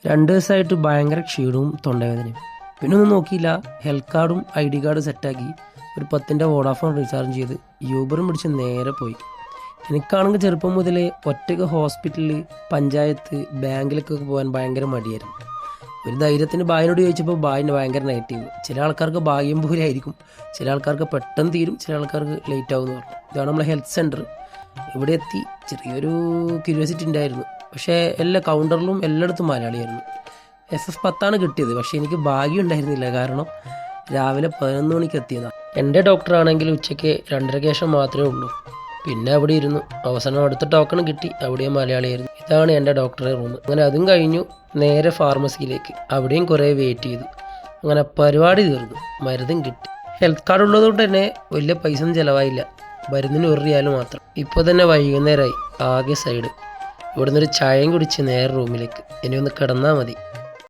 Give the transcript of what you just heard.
2 ദിവസമായിട്ട് ഭയങ്കര ക്ഷീണവും തൊണ്ടവേദനയും. പിന്നെ ഒന്നും നോക്കിയില്ല, ഹെൽത്ത് കാർഡും ID കാർഡും സെറ്റാക്കി ഒരു 10ൻ്റെ വോഡാഫോൺ റീചാർജ് ചെയ്ത് യൂബറും പിടിച്ച് നേരെ പോയി. എനിക്കാണെങ്കിൽ ചെറുപ്പം മുതലേ ഒറ്റയ്ക്ക് ഹോസ്പിറ്റലിൽ, പഞ്ചായത്ത്, ബാങ്കിലൊക്കെ പോകാൻ ഭയങ്കര മടിയായിരുന്നു. ഒരു ധൈര്യത്തിന് ബായിനോട് ചോദിച്ചപ്പോൾ ബായിന് ഭയങ്കര നെഗറ്റീവ്. ചില ആൾക്കാർക്ക് ഭാഗ്യം പോലെ ആയിരിക്കും, ചില ആൾക്കാർക്ക് പെട്ടെന്ന് തീരും, ചില ആൾക്കാർക്ക് ലേറ്റ് ആവും എന്ന് പറഞ്ഞു. ഇതാണ് നമ്മളെ ഹെൽത്ത് സെൻറ്റർ. ഇവിടെ എത്തി ചെറിയൊരു ക്യൂരിയോസിറ്റി ഉണ്ടായിരുന്നു. പക്ഷേ എല്ലാ കൗണ്ടറിലും എല്ലായിടത്തും മലയാളിയായിരുന്നു. SS10 കിട്ടിയത്. പക്ഷേ എനിക്ക് ഭാഗ്യം ഉണ്ടായിരുന്നില്ല, കാരണം രാവിലെ 11 മണിക്ക് എത്തിയതാണ്. എൻ്റെ ഡോക്ടറാണെങ്കിൽ ഉച്ചയ്ക്ക് 2:30 ശേഷം മാത്രമേ ഉള്ളൂ. പിന്നെ അവിടെ ഇരുന്നു. അവസാനം അടുത്ത ടോക്കൺ കിട്ടി, അവിടെയും മലയാളിയായിരുന്നു. ഇതാണ് എൻ്റെ ഡോക്ടറെ റൂം. അങ്ങനെ അതും കഴിഞ്ഞു നേരെ ഫാർമസിയിലേക്ക്. അവിടെയും കുറേ വെയിറ്റ് ചെയ്തു. അങ്ങനെ പരിപാടി തീർന്നു, മരുന്നും കിട്ടി. ഹെൽത്ത് കാർഡ് ഉള്ളതുകൊണ്ട് തന്നെ വലിയ പൈസ ഒന്നും ചിലവായില്ല. മരുന്നിന് 1 റിയാൽ മാത്രം. ഇപ്പോൾ തന്നെ വൈകുന്നേരമായി, ആകെ സൈഡ്. ഇവിടെ നിന്നൊരു ചായയും കുടിച്ച് നേരെ റൂമിലേക്ക്. ഇനി ഒന്ന് കിടന്നാൽ മതി.